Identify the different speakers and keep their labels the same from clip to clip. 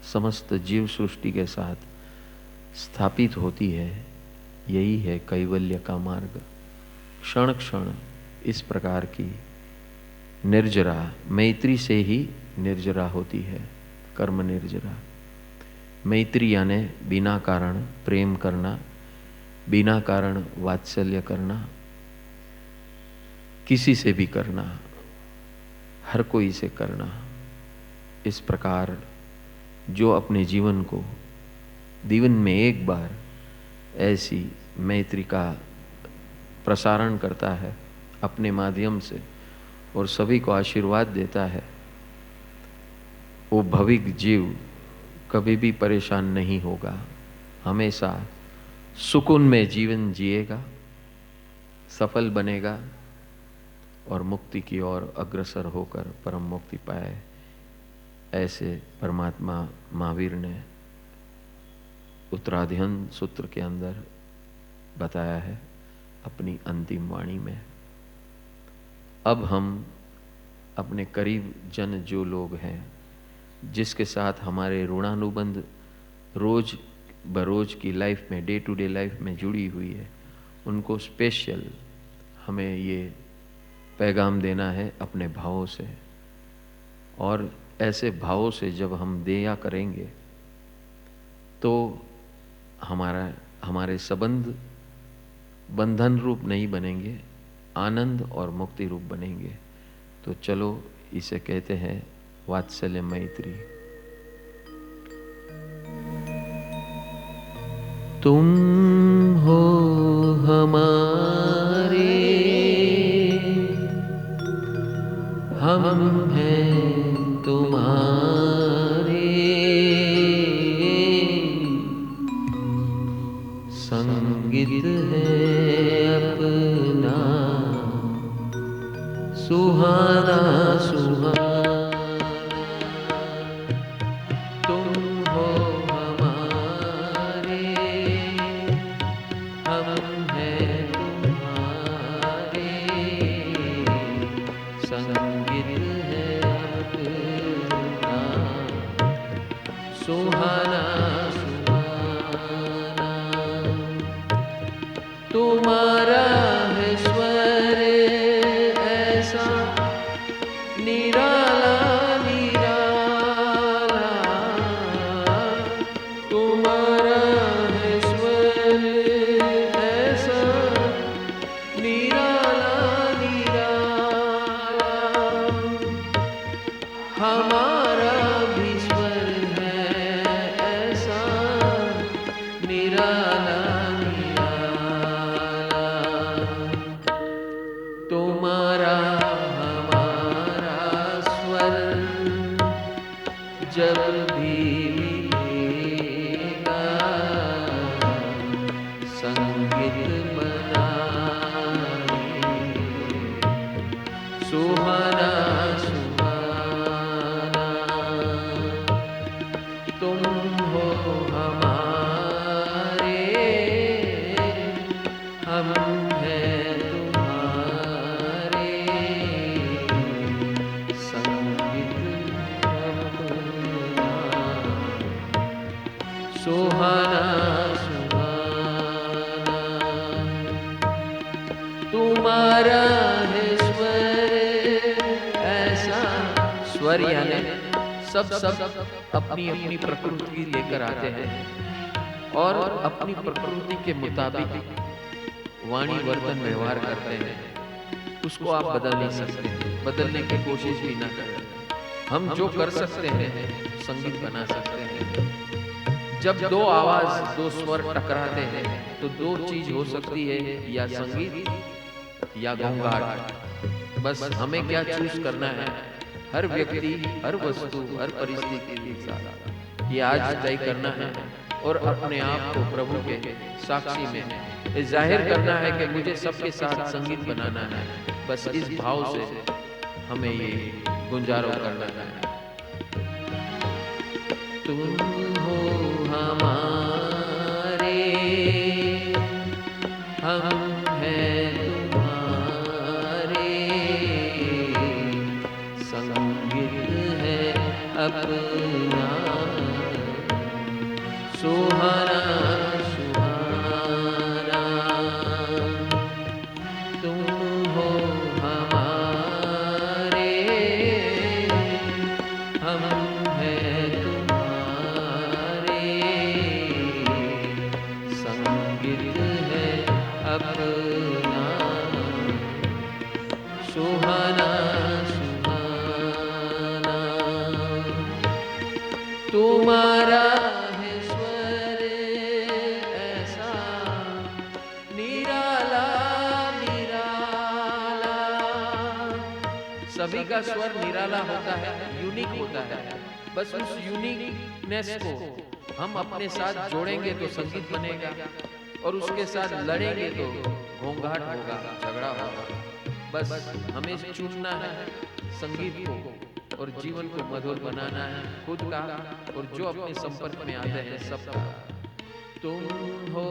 Speaker 1: समस्त जीव सृष्टि के साथ स्थापित होती है, यही है कैवल्य का मार्ग। क्षण क्षण इस प्रकार की निर्जरा मैत्री से ही निर्जरा होती है, कर्म निर्जरा। मैत्री यानी बिना कारण प्रेम करना, बिना कारण वात्सल्य करना, किसी से भी करना, हर कोई से करना। इस प्रकार जो अपने जीवन को जीवन में एक बार ऐसी मैत्री का प्रसारण करता है अपने माध्यम से और सभी को आशीर्वाद देता है, वो भविक जीव कभी भी परेशान नहीं होगा, हमेशा सुकून में जीवन जिएगा, सफल बनेगा और मुक्ति की ओर अग्रसर होकर परम मुक्ति पाए। ऐसे परमात्मा महावीर ने उत्तराधियन सूत्र के अंदर बताया है अपनी अंतिम वाणी में। अब हम अपने करीब जन जो लोग हैं, जिसके साथ हमारे ऋणानुबंध रोज बरोज की लाइफ में, डे टू डे लाइफ में जुड़ी हुई है, उनको स्पेशल हमें ये पैगाम देना है अपने भावों से। और ऐसे भावों से जब हम दिया करेंगे तो हमारे संबंध बंधन रूप नहीं बनेंगे, आनंद और मुक्ति रूप बनेंगे। तो चलो इसे कहते हैं वात्सल्य मैत्री। तुम हो हमारे, हम हैं तुम्हारे, संगीत है अपना सुहाना सुहाना। तुम हो हमारे, हम हैं तुम्हारे, संगीत है अपना सुहाना सुहाना। तुम्हारा है स्वर ऐसा निराला निराला, तुम्हारा है स्वर ऐसा निराला निराला। हमारा भी स्वर है ऐसा निराला निराला। तुम्हारा हमारा स्वर जब भी मिलेगा, संगीत बनाए सुहाना सुहाना। तुम हो हमारे, हम हैं तुम्हारे, संगीत अपना सुहाना सुहाना। तुम्हारा है स्वर ऐसा, स्वर यानी सब अपनी अपनी प्रकृति लेकर आते हैं और अपनी प्रकृति के मुताबिक वाणी वर्तन व्यवहार करते हैं। उसको आप बदल नहीं सकते, बदलने की कोशिश भी ना करें। हम जो कर सकते हैं संगीत बना सकते हैं। जब दो आवाज दो स्वर टकराते हैं तो दो चीज हो सकती है, या संगीत या घोंघाट। बस हमें क्या चूज करना है, हर व्यक्ति हर वस्तु हर परिस्थिति के साथ ये आज तय करना है और अपने आप को प्रभु के साक्षी में जाहिर करना है कि मुझे सबके साथ संगीत बनाना है। बस इस भाव से हमें ये गुंजारो करना है। तुम हो हमारे, हम हैं तुम्हारे, संगीत है अपना तुम्हारा है स्वर ऐसा निराला निराला। सभी का स्वर निराला होता है, यूनिक होता है। बस उस यूनिकनेस को हम अपने साथ जोड़ेंगे तो संगीत बनेगा, और उसके साथ लड़ेंगे तो घोंघाट होगा, झगड़ा होगा। बस हमें चुनना है संगीत को और जीवन को मधुर बनाना है, खुद का और जो अपने संपर्क में आते हैं सबका। तुम हो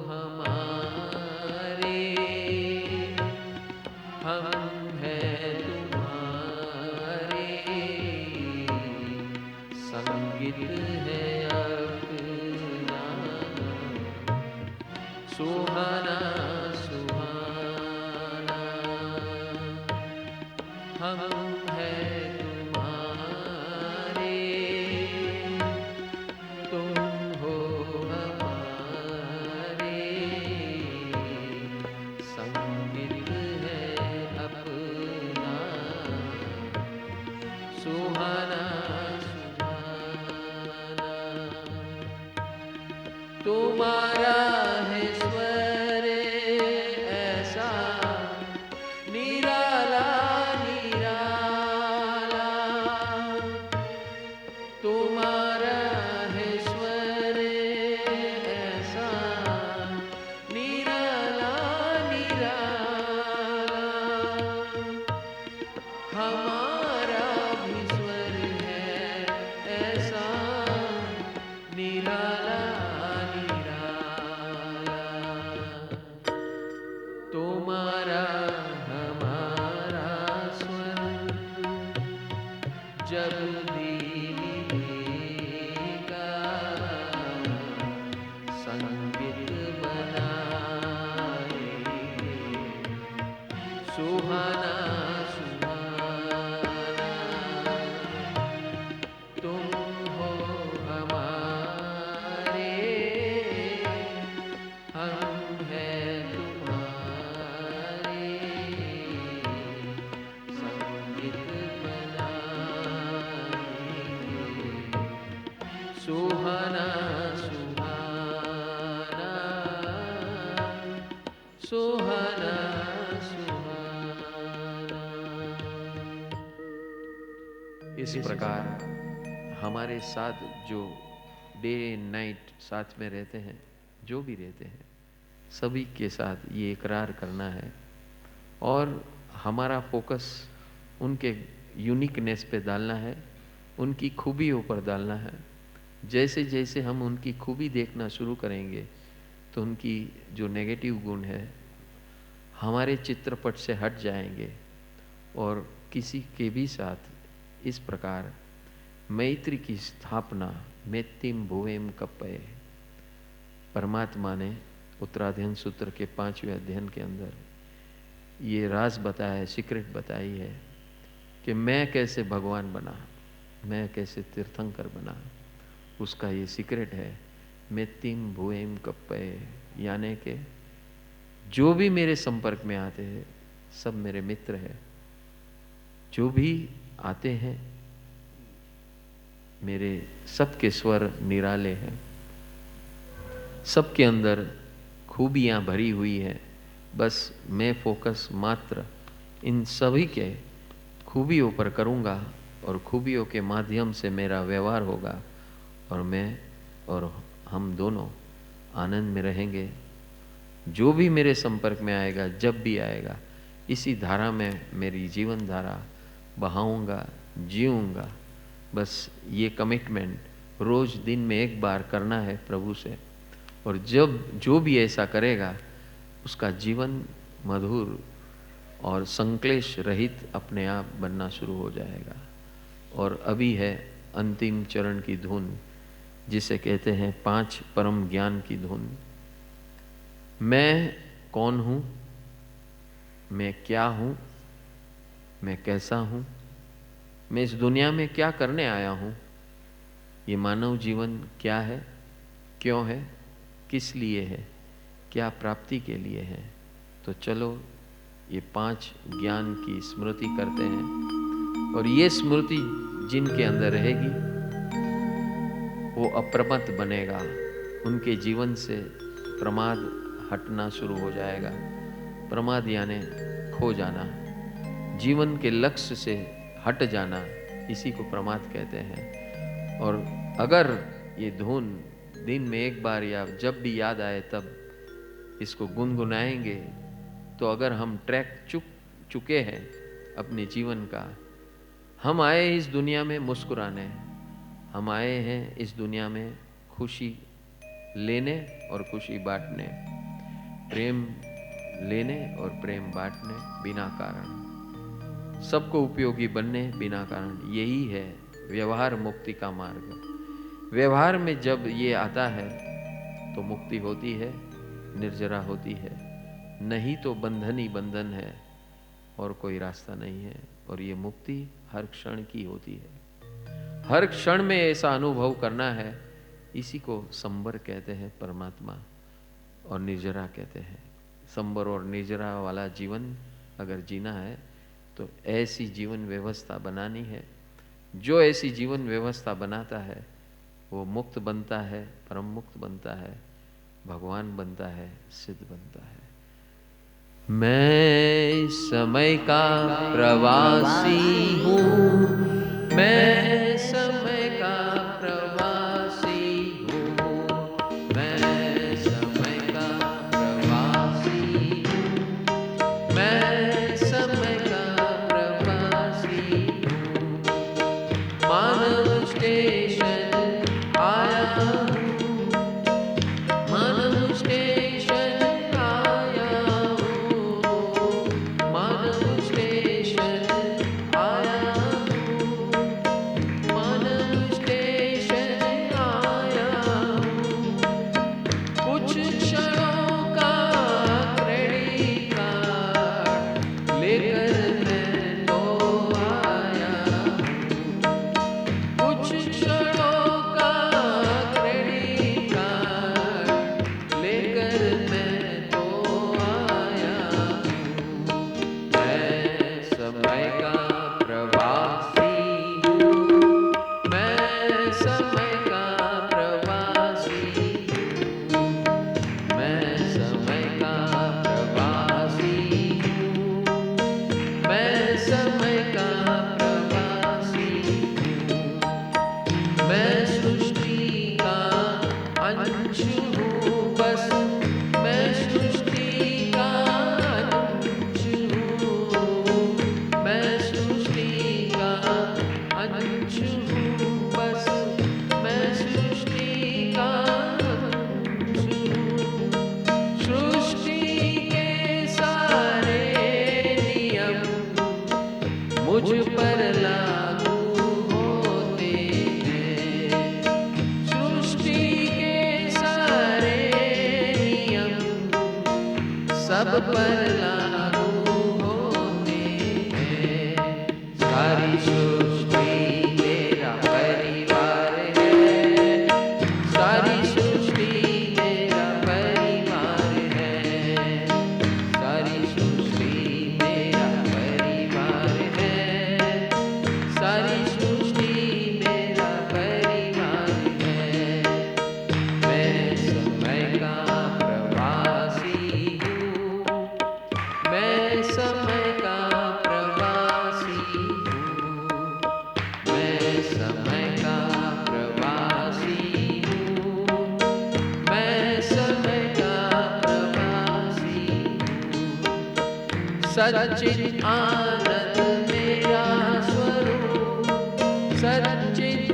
Speaker 1: हमारे, हम हैं तुम्हारे, संगीत है अपना सुहाना सुहाना। हम हैं तुम्हारे, तुम हो हमारे, संगीत है अपना सुहाना सुहाना। तुम्हारा है स्वर ऐसा निराला निराला। तुम्हारा है स्वर ऐसा निराला निराला। हमारा भी स्वर है ऐसा निराला निराला। तुम्हारा हमारा स्वर जब भी मिलेगा, संगीत बनाएंगे सुहाना सुहाना। तुम हो हमारे, हम हैं तुम्हारे, संगीत बनाएंगे सुहाना सुहाना सुहाना सुहाना। इस प्रकार हमारे साथ जो डे नाइट साथ में रहते हैं, जो भी रहते हैं, सभी के साथ ये इकरार करना है और हमारा फोकस उनके यूनिकनेस पे डालना है, उनकी खूबियों पर डालना है। जैसे जैसे हम उनकी खूबी देखना शुरू करेंगे तो उनकी जो नेगेटिव गुण है हमारे चित्रपट से हट जाएंगे और किसी के भी साथ इस प्रकार मैत्री की स्थापना मैत्तिम भुवेम कप्पये, परमात्मा ने उत्तराध्ययन सूत्र के 5वें अध्ययन के अंदर ये राज बताया है, सीक्रेट बताई है कि मैं कैसे भगवान बना, मैं कैसे तीर्थंकर बना। उसका ये सीक्रेट है मैत्तिम भुवेम कप्पये, यानी कि जो भी मेरे संपर्क में आते हैं सब मेरे मित्र हैं। जो भी आते हैं मेरे सबके स्वर निराले हैं, सबके अंदर खूबियाँ भरी हुई है। बस मैं फोकस मात्र इन सभी के खूबियों पर करूँगा और खूबियों के माध्यम से मेरा व्यवहार होगा और मैं और हम दोनों आनंद में रहेंगे। जो भी मेरे संपर्क में आएगा, जब भी आएगा, इसी धारा में मेरी जीवन धारा बहाऊंगा, जीऊंगा। बस ये कमिटमेंट रोज दिन में एक बार करना है प्रभु से, और जब जो भी ऐसा करेगा उसका जीवन मधुर और संक्लेश रहित अपने आप बनना शुरू हो जाएगा। और अभी है अंतिम चरण की धुन, जिसे कहते हैं 5 परम ज्ञान की धुन। मैं कौन हूँ, मैं क्या हूँ, मैं कैसा हूँ, मैं इस दुनिया में क्या करने आया हूँ, ये मानव जीवन क्या है, क्यों है, किस लिए है, क्या प्राप्ति के लिए है। तो चलो ये 5 ज्ञान की स्मृति करते हैं, और ये स्मृति जिनके अंदर रहेगी वो अप्रमत्त बनेगा, उनके जीवन से प्रमाद हटना शुरू हो जाएगा। प्रमाद यानी खो जाना, जीवन के लक्ष्य से हट जाना, इसी को प्रमाद कहते हैं। और अगर ये धुन दिन में एक बार या जब भी याद आए तब इसको गुनगुनाएंगे, तो अगर हम ट्रैक चुके हैं अपने जीवन का, हम आए इस दुनिया में मुस्कुराने, हम आए हैं इस दुनिया में खुशी लेने और खुशी बांटने, प्रेम लेने और प्रेम बांटने, बिना कारण सबको उपयोगी बनने, बिना कारण। यही है व्यवहार मुक्ति का मार्ग। व्यवहार में जब ये आता है तो मुक्ति होती है, निर्जरा होती है, नहीं तो बंधन ही बंधन है और कोई रास्ता नहीं है। और ये मुक्ति हर क्षण की होती है, हर क्षण में ऐसा अनुभव करना है। इसी को संबर कहते हैं परमात्मा, और निर्जरा कहते हैं। संबर और निर्जरा वाला जीवन अगर जीना है तो ऐसी जीवन व्यवस्था बनानी है। जो ऐसी जीवन व्यवस्था बनाता है वो मुक्त बनता है, परम मुक्त बनता है, भगवान बनता है, सिद्ध बनता है। मैं समय का प्रवासी हूँ, मैं समय का प्रवासी हूँ, मैं समय का प्रवासी हूँ, मैं समय का प्रवासी हूँ। मानव स्टेशन आया हूँ, मानव स्टेशन आया हूँ, मानव स्टेशन आया हूँ, मानव स्टेशन आया हूँ। कुछ क्षणों का क्रेडिट कार्ड लेकर मैं तो आया हूँ। कुछ क्षणों का क्रेडिट कार्ड लेकर मैं तो आया हूँ। मैं समय का प्रवासी हूँ, मैं समय का प्रवासी हूँ, मैं समय का प्रवासी हूँ, मैं समय का प्रवासी हूँ। मैं सृष्टि का अंश हूँ बस, मैं सृष्टि का अंश हूँ, मैं सृष्टि का अंश हूँ बस, मैं सृष्टि का अंश हूँ। सृष्टि के सारे नियम मुझ पर लागू होते हैं। सृष्टि के सारे नियम सब पर लागू होते हैं। सारी सृष्टि मेरा परिवार है, सारी सृष्टि मेरा परिवार है, सारी सृष्टि मेरा परिवार है, सारी सृष्टि मेरा परिवार है। मैं समय का प्रवासी हूँ, मैं समय का प्रवासी हूँ, मैं समय का प्रवासी हूँ, मैं समय का प्रवासी हूँ। सच्चित आनंद मेरा स्वरूप, सच्चित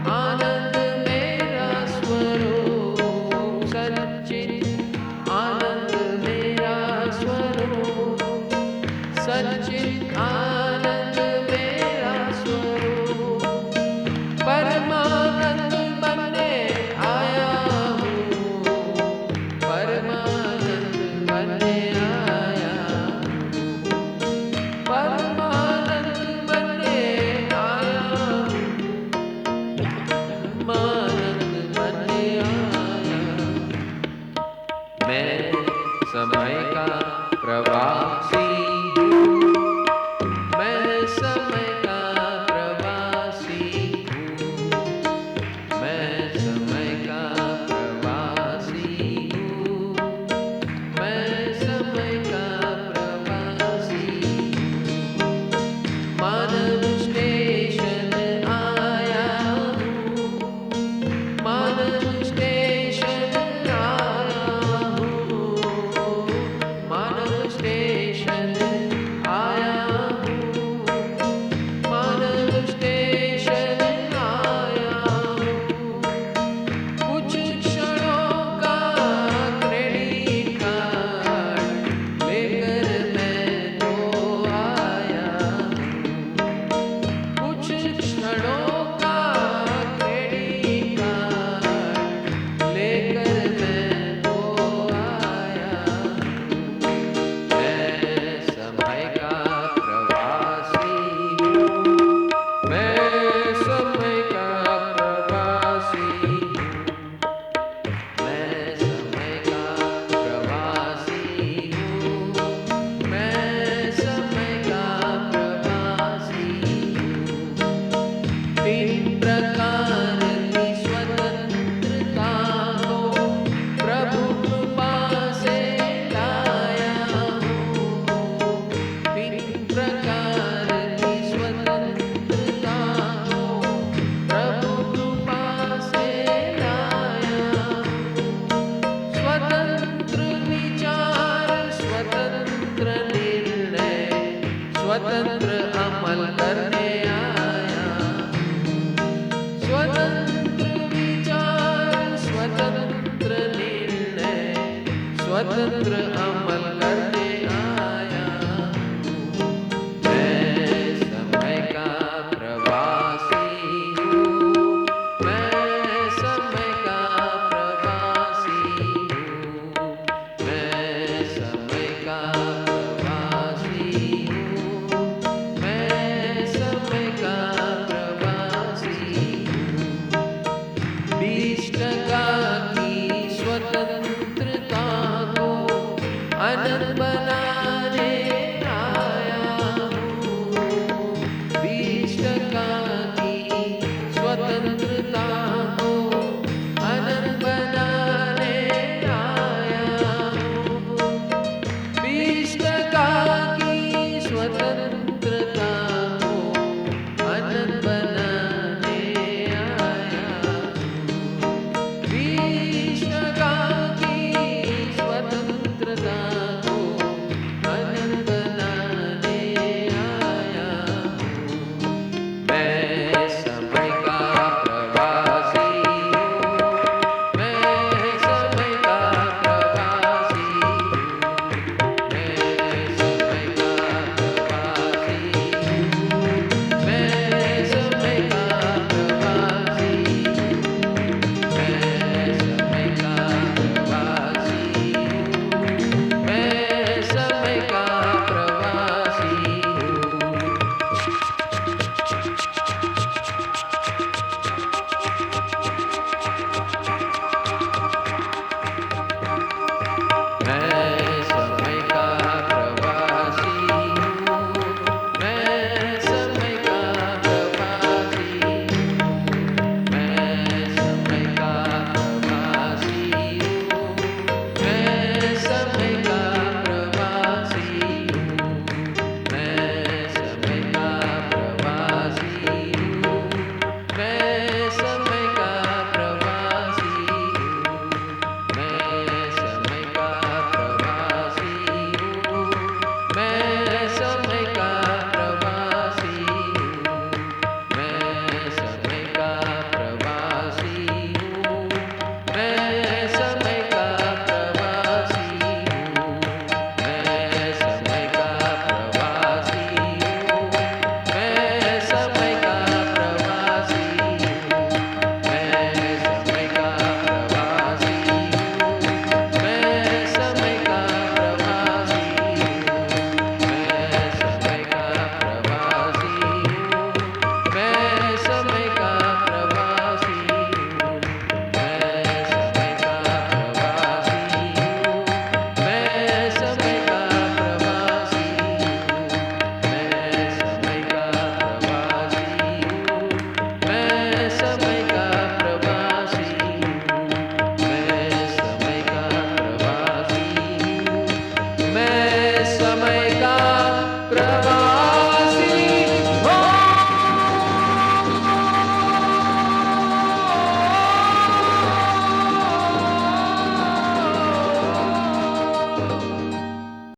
Speaker 1: आनंद मेरा स्वरूप, सच्चित आनंद मेरा स्वरूप, सच्चित आनंद मेरा स्वरूप। परमानंद बनने आया हूँ, परमानंद बनने आया हूँ, परमानंद बनने आया हूँ, परमानंद बनने आया हूँ। मैं समय का प्रवासी हूँ, मैं समय का प्रवासी हूँ, मैं स्वतंत्र